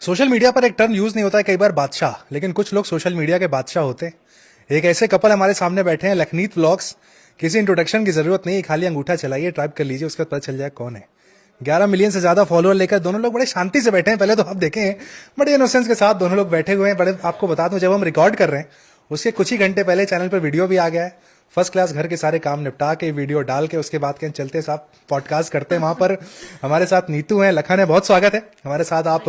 Social media पर एक term use नहीं होता है कई बार बादशाह, लेकिन कुछ लोग सोशल मीडिया के बादशाह होते हैं। एक ऐसे कपल हमारे सामने बैठे हैं, लखनीत व्लॉग्स। किसी इंट्रोडक्शन की जरूरत नहीं, खाली अंगूठा चलाइए, टाइप कर लीजिए, उसके बाद पता चल जाए कौन है। 11 मिलियन से ज्यादा फॉलोअर लेकर दोनों लोग बड़े शांति से बैठे हैं। पहले तो आप देखें, बड़े इनोसेंस के साथ दोनों लोग बैठे हुए हैं। बड़े, आपको बता दूं, जब हम रिकॉर्ड कर रहे हैं उसके कुछ ही घंटे पहले चैनल पर वीडियो भी आ गया है। फर्स्ट क्लास घर के सारे काम निपटा के वीडियो डाल के उसके बाद कहीं चलते साहब पॉडकास्ट करते हैं। वहां पर हमारे साथ नीतू हैं, लखन है। बहुत स्वागत है हमारे साथ, आप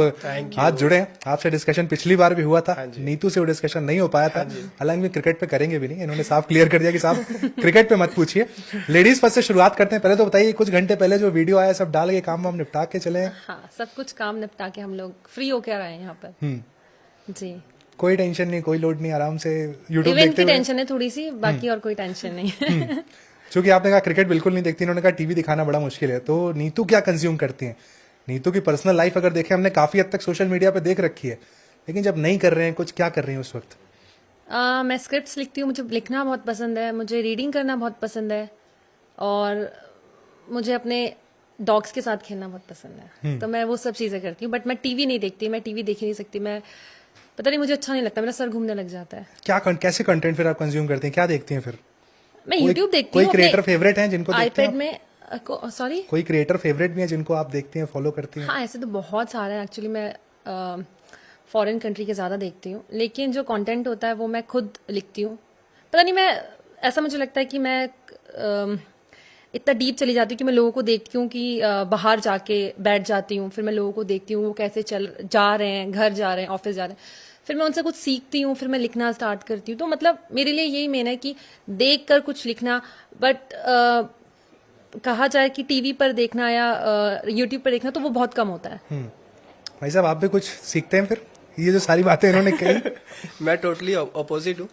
हाथ जुड़े हैं। आपसे डिस्कशन पिछली बार भी हुआ था, नीतू से वो डिस्कशन नहीं हो पाया था। हालांकि क्रिकेट पे करेंगे भी नहीं, इन्होंने साफ क्लियर कर दिया कि साहब क्रिकेट पे मत पूछिए। लेडीज फर्स्ट से शुरुआत करते हैं। पहले तो बताइए, कुछ घंटे पहले जो वीडियो आया सब डाल के काम वाम निपटा के चले हैं? हाँ, सब कुछ काम निपटा के हम लोग फ्री होकर आए हैं यहाँ पर। जी, कोई टेंशन नहीं, कोई लोड नहीं, आराम से यूट्यूब इवेंट देखते की हुए। टेंशन है थोड़ी सी, बाकी और कोई टेंशन नहीं है। क्योंकि आपने कहा क्रिकेट बिल्कुल नहीं देखती, इन्होंने कहा टीवी दिखाना बड़ा मुश्किल है। तो नीतू क्या कंज्यूम करती हैं? नीतू की पर्सनल लाइफ अगर देखें, हमने काफी हद तक सोशल मीडिया पे देख रखी है, लेकिन जब नहीं कर रहे हैं कुछ, क्या कर रही हैं उस वक्त? मैं स्क्रिप्ट्स लिखती हूँ, मुझे लिखना बहुत पसंद है, मुझे रीडिंग करना बहुत पसंद है, और मुझे अपने डॉग्स के साथ खेलना बहुत पसंद है। तो मैं वो सब चीजें करती हूँ, बट मैं टीवी नहीं देखती, मैं टीवी देख ही नहीं सकती। मैं पता नहीं, मुझे अच्छा नहीं लगता, मेरा सर घूमने लग जाता है। क्या कैसे कंटेंट फिर आप कंज्यूम करते हैं, क्या देखती हैं फिर? मैं यूट्यूब देखती कोई हूँ। क्रिएटर फेवरेट हैं जिनको देखते हैं आईपैड में, सॉरी, कोई क्रिएटर फेवरेट भी है जिनको आप देखती हैं, फॉलो करती हैं? हाँ, ऐसे तो बहुत सारे हैं। एक्चुअली मैं फॉरेन कंट्री के ज़्यादा देखती हूँ, लेकिन जो कंटेंट होता है वो मैं खुद लिखती हूँ। पता नहीं, मैं ऐसा मुझे लगता है कि मैं इतना डीप चली जाती हूँ कि मैं लोगों को देखती हूँ कि बाहर जाके बैठ जाती हूँ, फिर मैं लोगों को देखती हूँ वो कैसे जा रहे हैं, घर जा रहे हैं, ऑफिस जा रहे हैं, फिर मैं उनसे कुछ सीखती हूँ, फिर मैं लिखना स्टार्ट करती हूँ। तो मतलब मेरे लिए यही मेन है कि देख कर कुछ लिखना। बट कहा जाए कि टीवी पर देखना या यूट्यूब पर देखना, तो वो बहुत कम होता है। भाई साहब, आप भी कुछ सीखते हैं फिर? ये जो सारी बातें इन्होंने कही। मैं टोटली अपोजिट हूँ।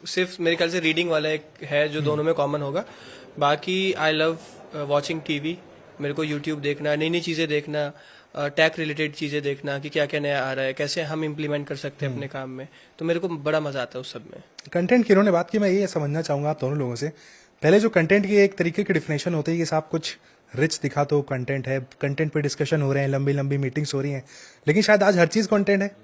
सिर्फ मेरे ख्याल से रीडिंग वाला एक है जो दोनों में कॉमन होगा। बाकी आई लव वॉचिंग टीवी। मेरे को यूट्यूब देखना, नई नई चीजें देखना, टेक रिलेटेड चीजें देखना कि क्या क्या नया आ रहा है, कैसे हम इम्प्लीमेंट कर सकते हैं अपने काम में। तो मेरे को बड़ा मजा आता है उस सब में। कंटेंट की इन्होंने बात की, मैं ये समझना चाहूंगा आप दोनों लोगों से। पहले जो कंटेंट की एक तरीके की डिफिनेशन होती है कि साहब कुछ रिच दिखा तो कंटेंट है, कंटेंट पे डिस्कशन हो रहे हैं, लंबी लंबी मीटिंग्स हो रही हैं। लेकिन शायद आज हर चीज कंटेंट है।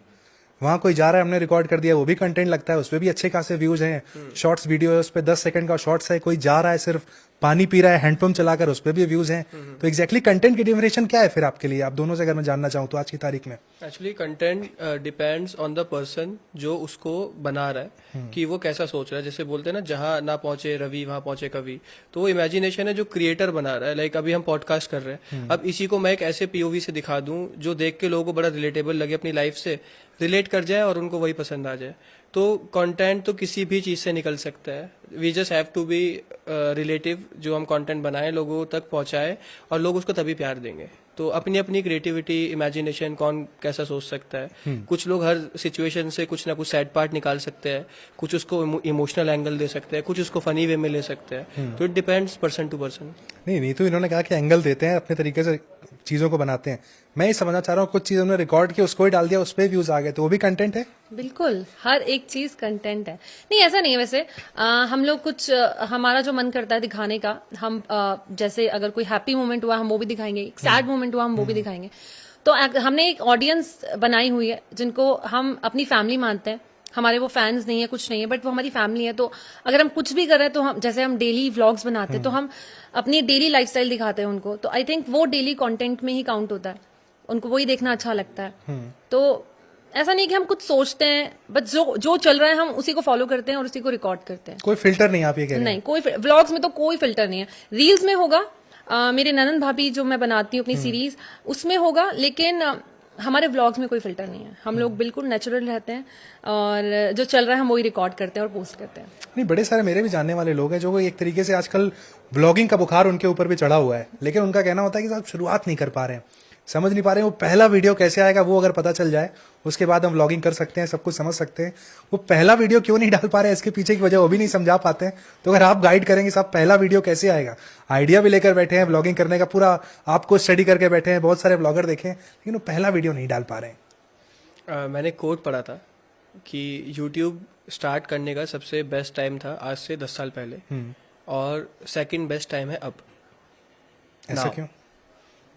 वहां कोई जा रहा है, हमने रिकॉर्ड कर दिया, वो भी कंटेंट लगता है, उसपे भी अच्छे खासे व्यूज हैं। शॉर्ट्स वीडियो है, उस पर 10 सेकंड का शॉर्ट्स है। कोई जा रहा है, सिर्फ पानी पी रहा है हैंडपंप चलाकर, उस पर भी व्यूज हैं। तो एग्जैक्टली कंटेंट की डिफिनेशन क्या है फिर आपके लिए? आप दोनों से अगर मैं जानना चाहूँ तो आज की तारीख में। Actually content depends on the person जो उसको बना रहा है, कि वो कैसा सोच रहा है। जैसे बोलते हैं ना, जहां ना पहुंचे रवि वहां पहुंचे कवि। तो वो इमेजिनेशन है जो क्रिएटर बना रहा है। लाइक अभी हम पॉडकास्ट कर रहे हैं, अब इसी को मैं एक ऐसे पीओवी से दिखा दूं जो देख के लोगों को बड़ा रिलेटेबल लगे, अपनी लाइफ से रिलेट कर जाए और उनको वही पसंद आ जाए। तो कंटेंट तो किसी भी चीज से निकल सकता है। We just have to be relative. जो हम कंटेंट बनाए लोगों तक पहुंचाए, और लोग उसको तभी प्यार देंगे। तो अपनी अपनी क्रिएटिविटी, इमेजिनेशन, कौन कैसा सोच सकता है। कुछ लोग हर सिचुएशन से कुछ ना कुछ सैड पार्ट निकाल सकते हैं, कुछ उसको इमोशनल एंगल दे सकते हैं, कुछ उसको फनी वे में ले सकते हैं। तो it depends person to person. नहीं तो इन्होंने कहा कि एंगल देते हैं, अपने तरीके से चीजों को बनाते हैं। मैं ये समझना चाह रहा हूँ, कुछ चीज उन्होंने रिकॉर्ड की, उसको ही डाल दिया, उस पर व्यूज आ गए, तो वो भी कंटेंट है? बिल्कुल, हर एक चीज कंटेंट है। नहीं, ऐसा नहीं है वैसे। हम लोग कुछ हमारा जो मन करता है दिखाने का, हम जैसे अगर कोई हैप्पी मोमेंट हुआ हम वो भी दिखाएंगे, एक सैड मोमेंट हुआ हम वो भी दिखाएंगे। तो हमने एक ऑडियंस बनाई हुई है जिनको हम अपनी फैमिली मानते हैं। हमारे वो फैंस नहीं है, कुछ नहीं है, बट वो हमारी फैमिली है। तो अगर हम कुछ भी कर रहे हैं, तो हम जैसे हम डेली व्लॉग्स बनाते हैं, तो हम अपनी डेली लाइफस्टाइल दिखाते हैं उनको। तो आई थिंक वो डेली कंटेंट में ही काउंट होता है, उनको वही देखना अच्छा लगता है। तो ऐसा नहीं कि हम कुछ सोचते हैं, बट जो चल रहा है हम उसी को फॉलो करते हैं और उसी को रिकॉर्ड करते हैं। कोई फिल्टर नहीं, आप ये कह रहे हैं? नहीं, कोई व्लॉग्स में तो कोई फिल्टर नहीं है। रील्स में होगा, मेरे ननन भाभी जो मैं बनाती हूँ अपनी सीरीज, उसमें होगा, लेकिन हमारे व्लॉग्स में कोई फिल्टर नहीं है। हम लोग बिल्कुल नेचुरल रहते हैं, और जो चल रहा है हम वही रिकॉर्ड करते हैं और पोस्ट करते हैं। नहीं, बड़े सारे मेरे भी जानने वाले लोग हैं जो एक तरीके से आजकल व्लॉगिंग का बुखार उनके ऊपर भी चढ़ा हुआ है, लेकिन उनका कहना होता है कि साहब शुरुआत नहीं कर पा रहे हैं, समझ नहीं पा रहे हैं वो पहला वीडियो कैसे आएगा। वो अगर पता चल जाए, उसके बाद हम व्लॉगिंग कर सकते हैं, सब कुछ समझ सकते हैं। वो पहला वीडियो क्यों नहीं डाल पा रहे हैं, इसके पीछे की वजह वो भी नहीं समझा पाते हैं। तो अगर आप गाइड करेंगे साहब पहला वीडियो कैसे आएगा, आइडिया भी लेकर बैठे हैं व्लॉगिंग करने का, पूरा आपको स्टडी करके बैठे हैं, बहुत सारे व्लॉगर देखे हैं, लेकिन वो पहला वीडियो नहीं डाल पा रहे हैं। मैंने कोट पढ़ा था कि यूट्यूब स्टार्ट करने का सबसे बेस्ट टाइम था आज से 10 साल पहले, और सेकंड बेस्ट टाइम है अब। ऐसा Now. क्यों?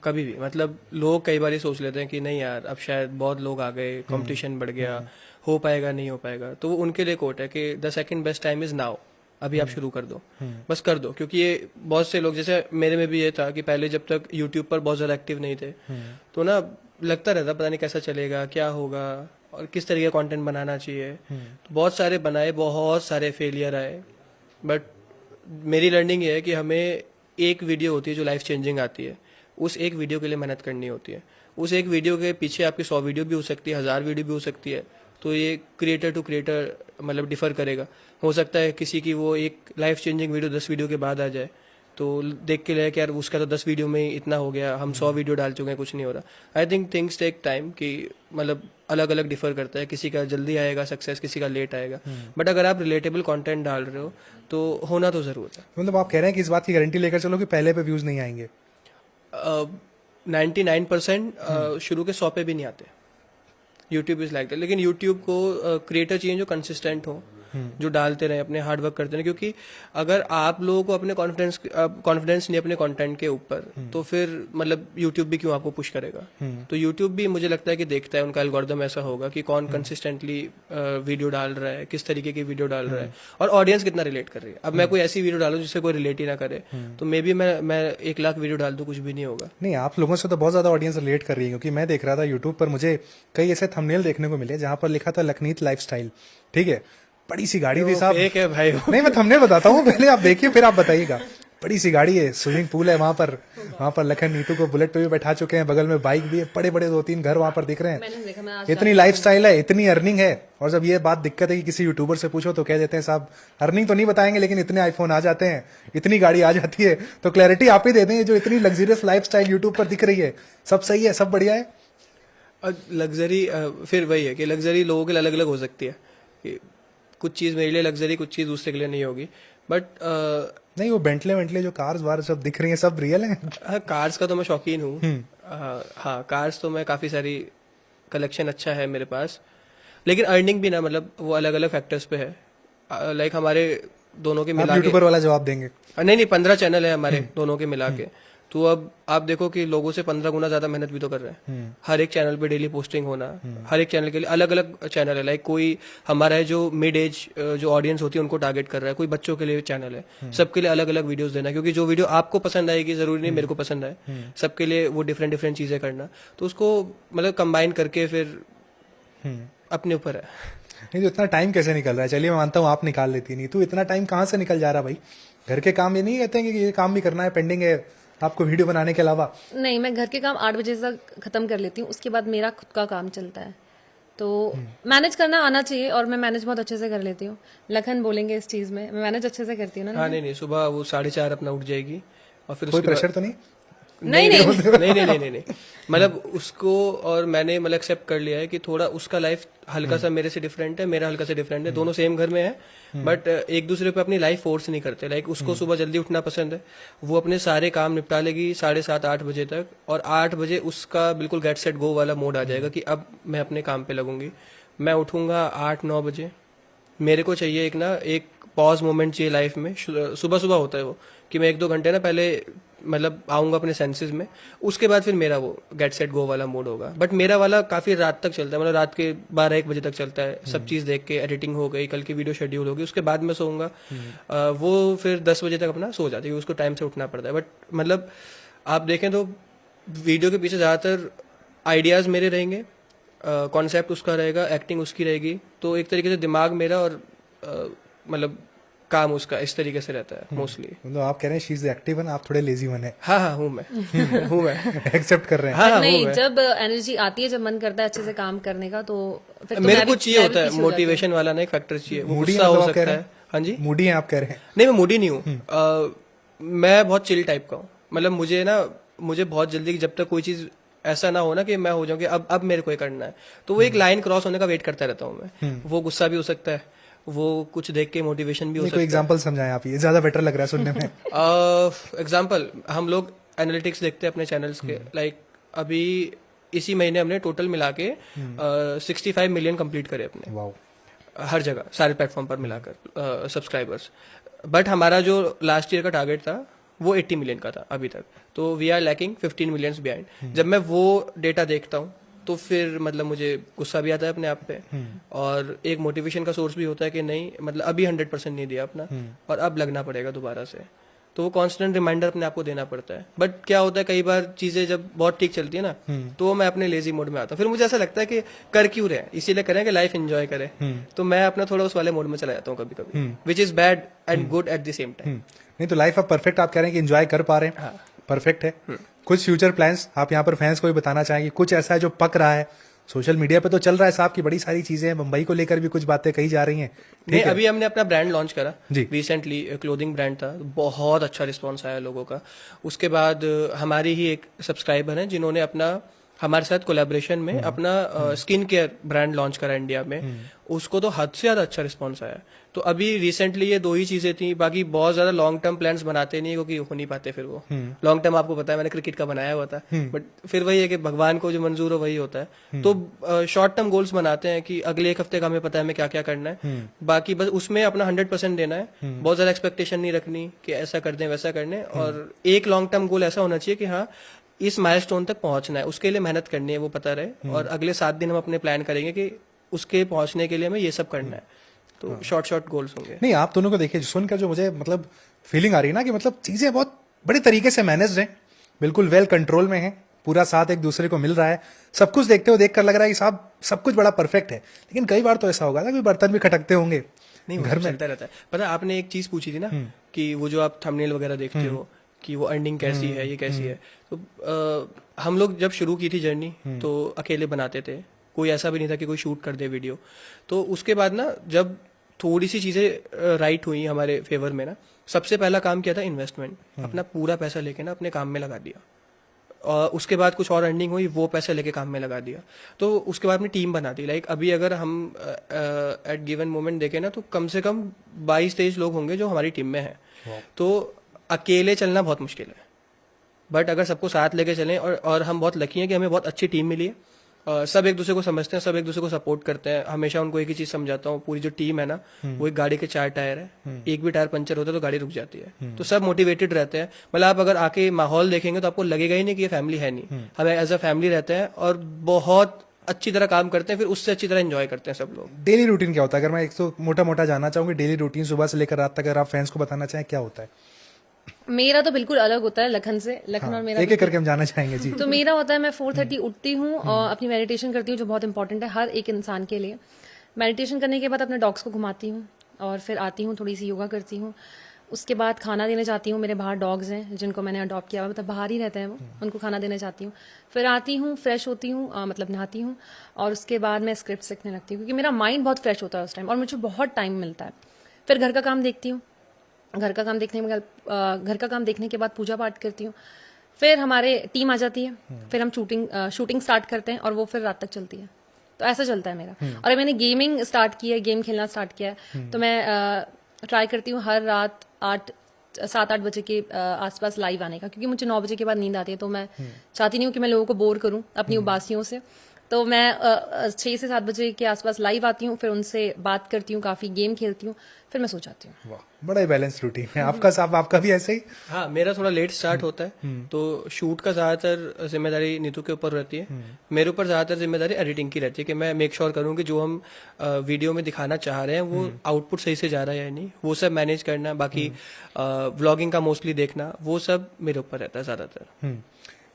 कभी भी, मतलब लोग कई बार ये सोच लेते हैं कि नहीं यार अब शायद बहुत लोग आ गए, कंपटीशन बढ़ गया, हो पाएगा नहीं हो पाएगा, तो वो उनके लिए कोट है कि the second best time is now, अभी आप शुरू कर दो, बस कर दो। क्योंकि ये बहुत से लोग, जैसे मेरे में भी ये था कि पहले जब तक यूट्यूब पर बहुत ज्यादा एक्टिव नहीं थे तो ना लगता रहता पता नहीं कैसा चलेगा, क्या होगा और किस तरीके का कंटेंट बनाना चाहिए। तो बहुत सारे बनाए, बहुत सारे फेलियर आए, बट मेरी लर्निंग ये है कि हमें एक वीडियो होती है जो लाइफ चेंजिंग आती है, उस एक वीडियो के लिए मेहनत करनी होती है। उस एक वीडियो के पीछे आपकी 100 वीडियो भी हो सकती है, 1000 वीडियो भी हो सकती है। तो ये क्रिएटर टू क्रिएटर मतलब डिफर करेगा। हो सकता है किसी की वो एक लाइफ चेंजिंग वीडियो 10 वीडियो के बाद आ जाए, तो देख के लगे कि यार उसका तो 10 वीडियो में ही इतना हो गया, हम 100 वीडियो डाल चुके हैं, कुछ नहीं हो रहा। I think things take time, कि मतलब अलग अलग डिफर करता है, किसी का जल्दी आएगा सक्सेस, किसी का लेट आएगा। बट अगर आप रिलेटेबल कंटेंट डाल रहे हो तो होना तो जरूर है। मतलब आप कह रहे हैं कि इस बात की गारंटी लेकर चलो कि पहले पे व्यूज नहीं आएंगे? 99% शुरू के 100 पे भी नहीं आते। YouTube is like that. लेकिन यूट्यूब को क्रिएटर चाहिए जो कंसिस्टेंट हो, जो डालते रहे, अपने हार्ड वर्क करते रहे। क्योंकि अगर आप लोगों को अपने कॉन्फिडेंस नहीं अपने कंटेंट के ऊपर, तो फिर मतलब यूट्यूब भी क्यों आपको पुश करेगा। तो यूट्यूब भी मुझे लगता है कि देखता है, उनका एल्गोरिथम ऐसा होगा कि कौन कंसिस्टेंटली वीडियो डाल रहा है, किस तरीके की वीडियो डाल रहा है, और ऑडियंस कितना रिलेट कर रही है। अब मैं कोई ऐसी वीडियो डालूं जिससे कोई रिलेट ही ना करे, तो मे बी मैं 1 लाख वीडियो डाल दूं, कुछ भी नहीं होगा। नहीं, आप लोगों से तो बहुत ज्यादा ऑडियंस रिलेट कर रही है, क्योंकि मैं देख रहा था यूट्यूब पर, मुझे कई ऐसे थंबनेल देखने को मिले जहां पर लिखा था लखनीत लाइफस्टाइल। ठीक है, बड़ी सी गाड़ी थी साहब। एक है भाई वो। नहीं, मैं थंबनेल बताता हूँ, पहले आप देखिए फिर आप बताइएगा। बड़ी सी गाड़ी है, स्विमिंग पूल है वहां पर लखन नीतू को बुलेट पे भी बैठा चुके हैं, बगल में बाइक भी है, बड़े बड़े 2-3 घर वहां पर दिख रहे मैंने देखा, मैं हैं। आज इतनी लाइफस्टाइल है, इतनी अर्निंग है। और जब ये बात दिक्कत है कि किसी यूट्यूबर से पूछो तो कह देते हैं साहब अर्निंग तो नहीं बताएंगे, लेकिन इतने आईफोन आ जाते हैं, इतनी गाड़ी आ जाती है। तो क्लैरिटी आप ही दे दें, जो इतनी लग्जरियस लाइफस्टाइल यूट्यूब पर दिख रही है, सब सही है, सब बढ़िया है? लग्जरी फिर वही है कि लग्जरी लोगों के लिए अलग अलग हो सकती है। कि कुछ चीज मेरे लिए लग्जरी, कुछ चीज दूसरे के लिए नहीं होगी। बट नहीं, वो बेंटले जो कार्स वार सब दिख रही हैं, सब रियल है? हाँ, कार्स का तो मैं शौकीन हूँ। हाँ, कार्स तो मैं काफी सारी, कलेक्शन अच्छा है मेरे पास। लेकिन अर्निंग भी ना, मतलब वो अलग अलग फैक्टर्स पे है। लाइक हमारे दोनों के आप मिला के, यूट्यूबर वाला जवाब देंगे? नहीं 15 चैनल है हमारे दोनों के मिला के। तो अब आप देखो कि लोगों से 15 गुना ज्यादा मेहनत भी तो कर रहे हैं। हर एक चैनल पे डेली पोस्टिंग होना, हर एक चैनल के लिए अलग अलग चैनल है। लाइक कोई हमारा है जो मिड एज जो ऑडियंस होती है उनको टारगेट कर रहा है, कोई बच्चों के लिए चैनल है। सबके लिए अलग अलग वीडियोस देना, क्योंकि जो वीडियो आपको पसंद आएगी जरूरी नहीं मेरे को पसंद आए। सबके लिए वो डिफरेंट डिफरेंट चीजें करना, तो उसको मतलब कंबाइन करके फिर अपने ऊपर है। नहीं, तो इतना टाइम कैसे निकल रहा है? चलिए मैं मानता हूँ आप निकाल लेती नहीं, तो इतना टाइम कहाँ से निकल जा रहा भाई? घर के काम ये नहीं कहते हैं कि ये काम भी करना है, पेंडिंग है आपको वीडियो बनाने के अलावा? नहीं, मैं घर के काम 8 बजे तक खत्म कर लेती हूँ, उसके बाद मेरा खुद का काम चलता है। तो मैनेज करना आना चाहिए, और मैं मैनेज बहुत अच्छे से कर लेती हूँ। लखन बोलेंगे इस चीज में, मैं मैनेज अच्छे से करती हूँ ना। हाँ, नहीं सुबह वो 4:30 अपना उठ जाएगी, और फिर कोई उसके बाद- प्रेशर तो नहीं? नहीं मतलब उसको, और मैंने मतलब एक्सेप्ट कर लिया है कि थोड़ा उसका लाइफ हल्का सा मेरे से डिफरेंट है, मेरा हल्का सा डिफरेंट है। दोनों सेम घर में है, बट एक दूसरे पे अपनी लाइफ फोर्स नहीं करते। लाइक उसको सुबह जल्दी उठना पसंद है, वो अपने सारे काम निपटा लेगी 7:30-8 बजे तक, और 8 बजे उसका बिल्कुल गेट सेट गो वाला मोड आ जाएगा कि अब मैं अपने काम पे लगूंगी। मैं उठूंगा 8-9 बजे। मेरे को चाहिए एक पॉज मोमेंट चाहिए लाइफ में। सुबह सुबह होता है वो कि मैं 1-2 घंटे ना पहले मतलब आऊंगा अपने सेंसेस में, उसके बाद फिर मेरा वो गेट सेट गो वाला मोड होगा। बट मेरा वाला काफी रात तक चलता है, मतलब रात के 12-1 बजे तक चलता है। सब चीज देख के एडिटिंग हो गई, कल की वीडियो शेड्यूल होगी, उसके बाद मैं सोऊंगा। वो फिर 10 बजे तक अपना सो जाती है, उसको टाइम से उठना पड़ता है। बट मतलब आप देखें तो वीडियो के पीछे ज्यादातर आइडियाज मेरे रहेंगे, कॉन्सेप्ट उसका रहेगा, एक्टिंग उसकी रहेगी। तो एक तरीके से दिमाग मेरा और मतलब काम उसका इस तरीके से रहता है मोस्टली। मतलब आप कह रहे हैं शी इज एक्टिव वन, आप थोड़े लेजी वन है? हाँ हूँ मैं हूँ मैं एक्सेप्ट कर रहे हैं? हाँ नहीं, जब एनर्जी आती है, जब मन करता है अच्छे से काम करने का, तो फिर तो मेरे को चाहिए होता है मोटिवेशन वाला ना, एक फैक्टर चाहिए। वो मूडी गुस्सा हो मतलब आप कह सकता रहे है। हैं? हाँ जी, मूडी है आप कह रहे हैं? नहीं मैं मूडी नहीं हूँ। मैं बहुत चिल टाइप का हूँ। मतलब मुझे बहुत जल्दी, जब तक कोई चीज ऐसा ना हो ना कि मैं हो जाऊँ कि अब मेरे को ये करना है, तो वो एक लाइन क्रॉस होने का वेट करता रहता हूँ मैं। वो गुस्सा भी हो सकता है, वो कुछ देख के मोटिवेशन भी हो सकता कोई है। एग्जांपल समझाएं आप, ये ज्यादा बेटर लग रहा है सुनने में। एग्जाम्पल, हम लोग एनालिटिक्स देखते हैं अपने चैनल्स के। लाइक अभी इसी महीने हमने टोटल मिला के 65 मिलियन कंप्लीट करे अपने, वाओ, हर जगह सारे प्लेटफॉर्म पर मिलाकर सब्सक्राइबर्स। बट हमारा जो लास्ट ईयर का टारगेट था वो 80 मिलियन का था अभी तक, तो we are lacking 15 millions behind. जब मैं वो डेटा देखता हूँ तो फिर मतलब मुझे गुस्सा भी आता है अपने आप पे, और एक मोटिवेशन का सोर्स भी होता है कि नहीं मतलब अभी 100% नहीं दिया अपना, और अब लगना पड़ेगा दोबारा से। तो वो कांस्टेंट रिमाइंडर अपने आप को देना पड़ता है। बट क्या होता है कई बार चीजें जब बहुत ठीक चलती है ना, तो मैं अपने लेजी मोड में आता हूँ। फिर मुझे ऐसा लगता है कि कर क्यों रहे हैं, इसीलिए करें कि लाइफ एंजॉय करें। तो मैं अपना थोड़ा उस वाले मोड में चला जाता हूँ कभी कभी, which is bad and good at the same time. नहीं तो लाइफ अब परफेक्ट आप कह रहे हैं कि एंजॉय कर पा रहे हैं, परफेक्ट है। कुछ फ्यूचर प्लान्स आप यहाँ पर फैंस को भी बताना चाहेंगे, कुछ ऐसा है जो पक रहा है, सोशल मीडिया पे तो चल रहा है साहब की बड़ी सारी चीजें हैं, मुंबई को लेकर भी कुछ बातें कही जा रही हैं। नहीं, अभी हमने अपना ब्रांड लॉन्च करा जी। रिसेंटली, क्लोथिंग ब्रांड था, बहुत अच्छा रिस्पांस आया लोगों का। उसके बाद हमारी ही एक सब्सक्राइबर है जिन्होंने अपना हमारे साथ कोलैबोरेशन में अपना स्किन केयर ब्रांड लॉन्च करा इंडिया में, उसको तो हद से ज्यादा अच्छा रिस्पांस आया। तो अभी रिसेंटली ये 2 ही चीजें थी, बाकी बहुत ज्यादा लॉन्ग टर्म प्लान्स बनाते नहीं क्योंकि हो नहीं पाते। फिर वो लॉन्ग टर्म आपको पता है मैंने क्रिकेट का बनाया हुआ था, बट फिर वही है कि भगवान को जो मंजूर हो वही होता है। तो शॉर्ट टर्म गोल्स बनाते हैं कि अगले 1 हफ्ते का हमें पता है हमें क्या क्या करना है, बाकी बस उसमें अपना 100% देना है। बहुत ज्यादा एक्सपेक्टेशन नहीं रखनी कि ऐसा कर दें वैसा करने, और एक लॉन्ग टर्म गोल ऐसा होना चाहिए कि हाँ इस माइलस्टोन तक पहुंचना है, उसके लिए मेहनत करनी है वो पता रहे, और अगले 7 दिन हम अपने प्लान करेंगे कि उसके पहुंचने के लिए हमें ये सब करना है। तो शॉर्ट गोल्स होंगे। नहीं आप दोनों को देखिए, सुनकर जो मुझे मतलब फीलिंग आ रही है ना कि मतलब चीजें बहुत बड़े तरीके से मैनेज हैं, बिल्कुल वेल कंट्रोल में है, पूरा साथ एक दूसरे को मिल रहा है, सब कुछ देखते हो देखकर लग रहा है कि साहब सब कुछ बड़ा परफेक्ट है। लेकिन कई बार तो ऐसा होगा ना कि बर्तन भी खटकते होंगे नहीं, घर में। चलता रहता है। पता है, आपने एक चीज पूछी थी ना कि वो जो आप थंबनेल वगैरह देखते हो कि वो अर्निंग कैसी है, ये कैसी है, तो हम लोग जब शुरू की थी जर्नी तो अकेले बनाते थे, कोई ऐसा भी नहीं था कि कोई शूट कर दे वीडियो। तो उसके बाद ना जब थोड़ी सी चीजें राइट हुई हमारे फेवर में ना, सबसे पहला काम किया था इन्वेस्टमेंट, अपना पूरा पैसा लेके ना अपने काम में लगा दिया, और उसके बाद कुछ और अर्निंग हुई वो पैसा लेके काम में लगा दिया। तो उसके बाद अपनी टीम बना दी। लाइक अभी अगर हम एट गिवन मोमेंट देखें ना तो कम से कम 22-23 लोग होंगे जो हमारी टीम में हैं। तो अकेले चलना बहुत मुश्किल है, बट अगर सबको साथ लेके चलें, और हम बहुत लकी हैं कि हमें बहुत अच्छी टीम मिली है। सब एक दूसरे को समझते हैं, सब एक दूसरे को सपोर्ट करते हैं। हमेशा उनको एक ही चीज समझाता हूँ, पूरी जो टीम है ना वो एक गाड़ी के 4 टायर है, एक भी टायर पंचर होता है तो गाड़ी रुक जाती है। तो सब मोटिवेटेड रहते हैं। मतलब आप अगर आके माहौल देखेंगे तो आपको लगेगा ही नहीं कि ये फैमिली है नहीं, हम एज अ फैमिली रहते हैं और बहुत अच्छी तरह काम करते हैं, फिर उससे अच्छी तरह एंजॉय करते हैं सब लोग। डेली रूटीन क्या होता है, अगर मैं एक तो मोटा मोटा जानना चाहूंगी डेली रूटीन सुबह से लेकर रात तक, अगर आप फैंस को बताना चाहें क्या होता है? मेरा तो बिल्कुल अलग होता है लखन से। लखन और मेरा एक एक करके हम जानना चाहेंगे जी। तो मेरा होता है मैं 4:30 उठती हूँ और अपनी मेडिटेशन करती हूँ, जो बहुत इंपॉर्टेंट है हर एक इंसान के लिए। मेडिटेशन करने के बाद अपने डॉग्स को घुमाती हूँ और फिर आती हूँ, थोड़ी सी योगा करती हूँ। उसके बाद खाना देने जाती हूँ। मेरे बाहर डॉग्स हैं जिनको मैंने अडॉप्ट किया हुआ, मतलब बाहर ही रहते हैं वो, उनको खाना देने जाती हूँ। फिर आती हूँ, फ्रेश होती हूँ, मतलब नहाती हूँ, और उसके बाद मैं स्क्रिप्ट सीखने लगती हूँ क्योंकि मेरा माइंड बहुत फ्रेश होता है उस टाइम और मुझे बहुत टाइम मिलता है। फिर घर का काम देखती हूँ, घर का काम देखने के बाद पूजा पाठ करती हूँ। फिर हमारे टीम आ जाती है, फिर हम शूटिंग स्टार्ट करते हैं और वो फिर रात तक चलती है। तो ऐसा चलता है मेरा। और अगर मैंने गेमिंग स्टार्ट की है, गेम खेलना स्टार्ट किया है, तो मैं ट्राई करती हूँ हर रात 7-8 बजे के आसपास लाइव आने का, क्योंकि मुझे 9 बजे के बाद नींद आती है। तो मैं चाहती नहीं हूँ कि मैं लोगों को बोर करूँ अपनी उबासियों से। तो मैं 6 से 7 बजे के आसपास लाइव आती हूँ, फिर उनसे बात करती हूँ, काफी गेम खेलती हूँ, फिर मैं सो जाती हूँ। वाह, बड़ा ही बैलेंस रूटीन है आपका साहब। आपका भी ऐसे ही? हाँ, मेरा थोड़ा लेट स्टार्ट होता है, तो शूट का ज्यादातर जिम्मेदारी नीतू के ऊपर रहती है। मेरे ऊपर ज्यादातर जिम्मेदारी एडिटिंग की रहती है कि मैं मेक श्योर करूँ कि जो हम वीडियो में दिखाना चाह रहे हैं वो आउटपुट सही से जा रहा है या नहीं, वो सब मैनेज करना। बाकी व्लॉगिंग का मोस्टली देखना, वो सब मेरे ऊपर रहता है ज्यादातर।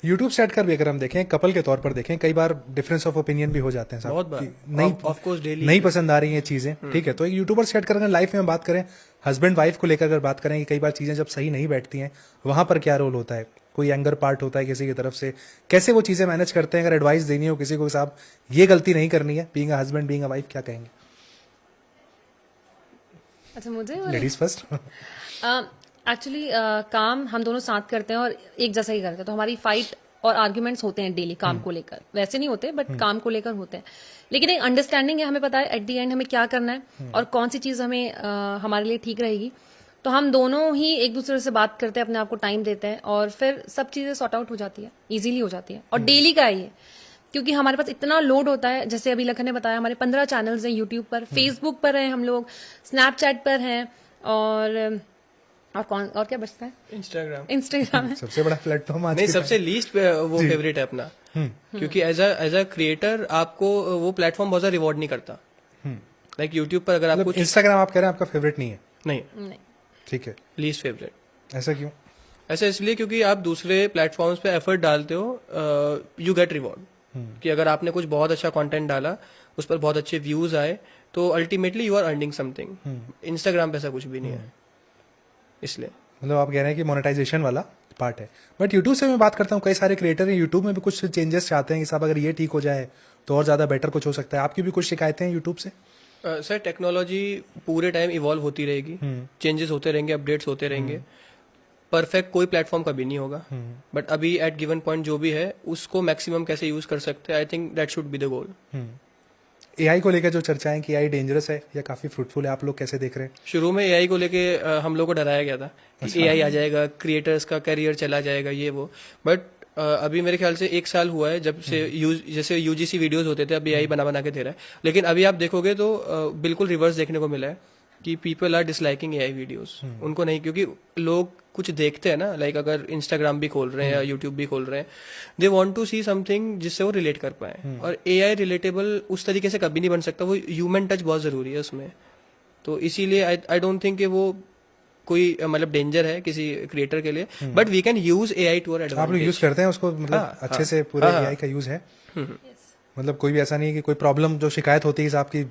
यूट्यूब सेट कर भी अगर हम देखें, कपल के तौर पर देखें, कई बार डिफरेंस ऑफ ओपिनियन भी हो जाते हैं साहब। बहुत बार, नहीं, ऑफ कोर्स डेली नहीं पसंद आ रही हैं चीजें, ठीक है। तो एक यूट्यूबर सेट कर, अगर लाइफ में बात करें, हस्बैंड वाइफ को लेकर अगर बात करें कि कई बार चीजें जब सही नहीं बैठती हैं, वहां पर क्या रोल होता है? कोई एंगर पार्ट होता है किसी की तरफ से, कैसे वो चीजें मैनेज करते हैं? अगर एडवाइस देनी हो किसी को, साहब ये गलती नहीं करनी है, being a husband being a wife, क्या कहेंगे? अच्छा, मुझे लेडीज फर्स्ट। एक्चुअली काम हम दोनों साथ करते हैं और एक जैसा ही करते हैं, तो हमारी फाइट और आर्ग्यूमेंट्स होते हैं डेली काम को लेकर। वैसे नहीं होते, बट काम को लेकर होते हैं। लेकिन एक अंडरस्टैंडिंग है, हमें पता है एट द एंड हमें क्या करना है और कौन सी चीज हमें हमारे लिए ठीक रहेगी। तो हम दोनों ही एक दूसरे से बात करते हैं, अपने आप को टाइम देते हैं, और फिर सब चीजें सॉर्ट आउट हो जाती है, इजीली हो जाती है। और डेली का है ये, क्योंकि हमारे पास इतना लोड होता है। जैसे अभी लखन ने बताया, हमारे 15 चैनल्स हैं यूट्यूब पर, फेसबुक पर हैं हम लोग, स्नैपचैट पर हैं, और और क्या बचता है? इंस्टाग्राम इंस्टाग्राम है। सबसे बड़ा प्लेटफॉर्म आज नहीं, के सबसे लीस्ट वो फेवरेट है अपना, क्योंकि एज अ क्रिएटर आपको वो प्लेटफॉर्म बहुत ज्यादा रिवॉर्ड नहीं करता। लाइक यूट्यूब पर अगर आप कुछ इंस्टाग्राम आप कह रहे हैं आपका फेवरेट नहीं है? नहीं, नहीं, ठीक है, लीस्ट फेवरेट। ऐसा क्यों? ऐसा इसलिए क्योंकि आप दूसरे प्लेटफॉर्म्स पे एफर्ट डालते हो, यू गेट रिवॉर्ड। कि अगर आपने कुछ बहुत अच्छा कंटेंट डाला, उस पर बहुत अच्छे व्यूज आए, तो ultimately you are earning something. Instagram पे ऐसा कुछ भी नहीं है, इसलिए मतलब आप कह रहे हैं कि मोनेटाइजेशन वाला पार्ट है। बट यूट्यूब से मैं बात करता हूँ, कई सारे क्रिएटर हैं यूट्यूब में भी कुछ चेंजेस चाहते हैं कि साहब अगर ये ठीक हो जाए तो और ज्यादा बेटर कुछ हो सकता है। आपकी भी कुछ शिकायतें हैं यूट्यूब से? सर टेक्नोलॉजी पूरे टाइम इवॉल्व होती रहेगी, चेंजेस होते रहेंगे, अपडेट्स होते रहेंगे। परफेक्ट कोई प्लेटफॉर्म कभी नहीं होगा, बट अभी एट गिवन पॉइंट जो भी है उसको मैक्सिमम कैसे यूज कर सकते हैं, I think that should be the goal. AI को लेकर जो चर्चाएं कि एआई डेंजरस है या काफी फ्रूटफुल है, आप लोग कैसे देख रहे हैं? शुरू में एआई को लेके हम लोग को डराया गया था कि एआई आ जाएगा, क्रिएटर्स का करियर चला जाएगा, ये वो। बट अभी मेरे ख्याल से 1 साल हुआ है जब से जैसे यूजीसी वीडियोस होते थे, अब एआई बना के दे रहा है। लेकिन अभी आप देखोगे तो बिल्कुल रिवर्स देखने को मिला है कि people are disliking AI videos. उनको नहीं, क्योंकि लोग कुछ देखते हैं ना, लाइक अगर इंस्टाग्राम भी खोल रहे हैं या यूट्यूब भी खोल रहे हैं, they want to see something जिससे वो रिलेट कर पाए। और एआई रिलेटेबल उस तरीके से कभी नहीं बन सकता, वो ह्यूमन टच बहुत जरूरी है उसमें। तो इसीलिए आई डोंट थिंक कि वो कोई मतलब डेंजर है किसी क्रिएटर के लिए, but we can use AI to our आप लोग एडवांटेज। यूज करते हैं उसको, मतलब अच्छे से पूरे एआई का यूज है? मतलब कोई भी ऐसा नहीं है कि कोई प्रॉब्लम जो शिकायत होती है आपकी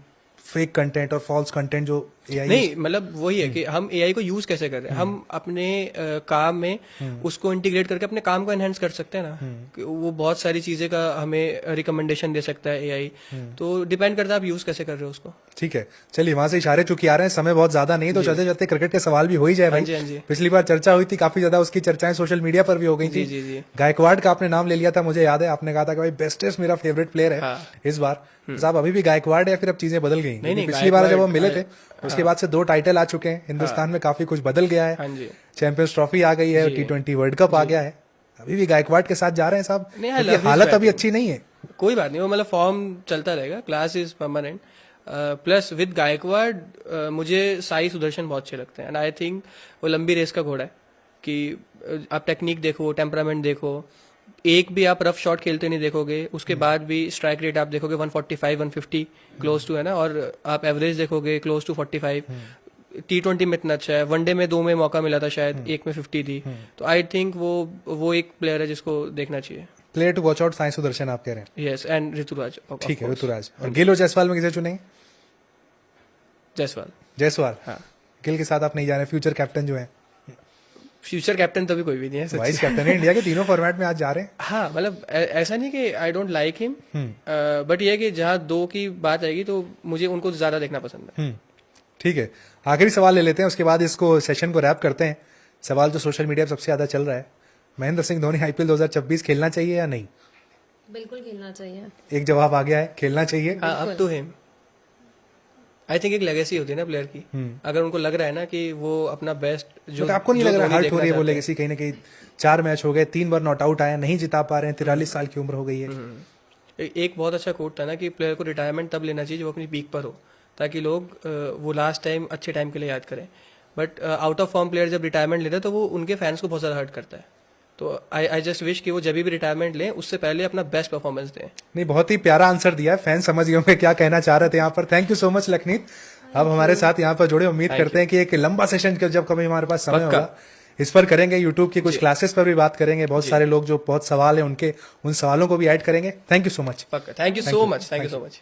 फेक कंटेंट और फॉल्स कंटेंट जो एआई? नहीं, मतलब वही है कि हम एआई को यूज कैसे कर रहे हैं। हम अपने काम में उसको इंटीग्रेट करके अपने काम को एनहेंस कर सकते हैं ना। कि वो बहुत सारी चीजें का हमें रिकमेंडेशन दे सकता है एआई, तो डिपेंड करता है आप यूज कैसे कर रहे हो उसको। ठीक है, चलिए वहां से इशारे चूंकि आ रहे हैं, समय बहुत ज्यादा नहीं, तो चलते चलते क्रिकेट के सवाल भी हो ही जाए भाई। हाँ जी, हाँ जी। पिछली बार चर्चा हुई थी काफी ज्यादा, उसकी चर्चाएं सोशल मीडिया पर भी हो गई थी। जी, जी। गायकवाड़ का आपने नाम ले लिया था, मुझे याद है आपने कहा था कि भाई बेस्टेस्ट मेरा फेवरेट प्लेयर है इस बार। साहब अभी भी गायकवाड़ है या फिर अब चीजें बदल गई? नहीं, पिछली बार जब हम मिले थे उसके बाद से 2 टाइटल आ चुके हैं, हिंदुस्तान में काफी कुछ बदल गया है। हाँ जी, चैंपियंस ट्रॉफी आ गई है, T20 वर्ल्ड कप आ गया है, अभी भी गायकवाड़ के साथ जा रहे हैं साहब? नहीं, I क्योंकि love his हालत अभी batting. अच्छी नहीं है। कोई बात नहीं, वो मतलब फॉर्म चलता रहेगा, class is permanent. Plus with Gaikwad मुझे साई सुदर्शन बहुत अच्छे लगते हैं, एंड आई थिंक वो लंबी रेस का घोड़ा है कि आप टेक्निक देखो, टेम्परामेंट देखो, एक भी आप रफ शॉट खेलते नहीं देखोगे, उसके बाद भी स्ट्राइक रेट आप देखोगे 145 150 क्लोज टू है ना, और आप एवरेज देखोगे क्लोज टू 45। T20 में इतना अच्छा है, वनडे में 2 में मौका मिला था शायद, 1 में 50 थी। तो आई थिंक वो एक प्लेयर है जिसको देखना चाहिए। Player to watch out Sai Sudarshan आप कह रहे हैं? Yes, and Ruturaj. ठीक है, ऋतुराज। और गिल और जायसवाल में किसे चुनेंगे? जायसवाल। जायसवाल, हाँ। गिल के साथ आप नहीं जा रहे, फ्यूचर कैप्टन जो है? फ्यूचर कैप्टन तो भी कोई भी नहीं है सच्ची। वाइस कैप्टन है इंडिया के, तीनों फॉर्मेट में आज जा रहे हैं। हाँ, मतलब ऐसा नहीं कि I don't like him, but ये है कि जहाँ 2 की बात आएगी तो मुझे उनको ज्यादा देखना पसंद है। ठीक है, आखिरी सवाल ले लेते हैं, उसके बाद इसको सेशन को रैप करते हैं। सवाल जो सोशल मीडिया पर सबसे ज्यादा चल रहा है, महेंद्र सिंह धोनी आईपीएल 2026 खेलना चाहिए या नहीं? बिल्कुल खेलना चाहिए। एक जवाब आ गया है, खेलना चाहिए। हाँ, up to him. I think एक लेगेसी होती है ना प्लेयर की, अगर उनको लग रहा है ना कि वो अपना बेस्ट जो बट आपको नहीं जो लग रहा धोनी हर्ट हो रही है देखना वो चाहते लेगेसी? कहीं ना कहीं 4 मैच हो गए, 3 बार नॉट आउट आया, नहीं जिता पा रहे हैं, 43 साल की उम्र हो गई है। एक बहुत अच्छा कोट था ना कि प्लेयर को रिटायरमेंट तब लेना चाहिए जब अपनी पीक पर हो, ताकि लोग वो लास्ट टाइम अच्छे टाइम के लिए याद करें। But out of form player जब रिटायरमेंट लेते हैं तो वो उनके फैंस को बहुत ज्यादा हर्ट करता है। तो आई जस्ट विश कि वो जब भी रिटायरमेंट लें उससे पहले अपना बेस्ट परफॉर्मेंस दें। नहीं, बहुत ही प्यारा आंसर दिया है, फैन समझ गए होंगे क्या कहना चाह रहे थे यहाँ पर। Thank you so much Lakhneet, अब हमारे साथ यहाँ पर जुड़े। उम्मीद करते हैं कि एक लंबा सेशन जब कभी हमारे पास समय होगा इस पर करेंगे। यूट्यूब की कुछ क्लासेस पर भी बात करेंगे, बहुत सारे लोग जो बहुत सवाल है उनके, उन सवालों को भी ऐड करेंगे। Thank you so much. पक्का, thank you so much, thank you so much.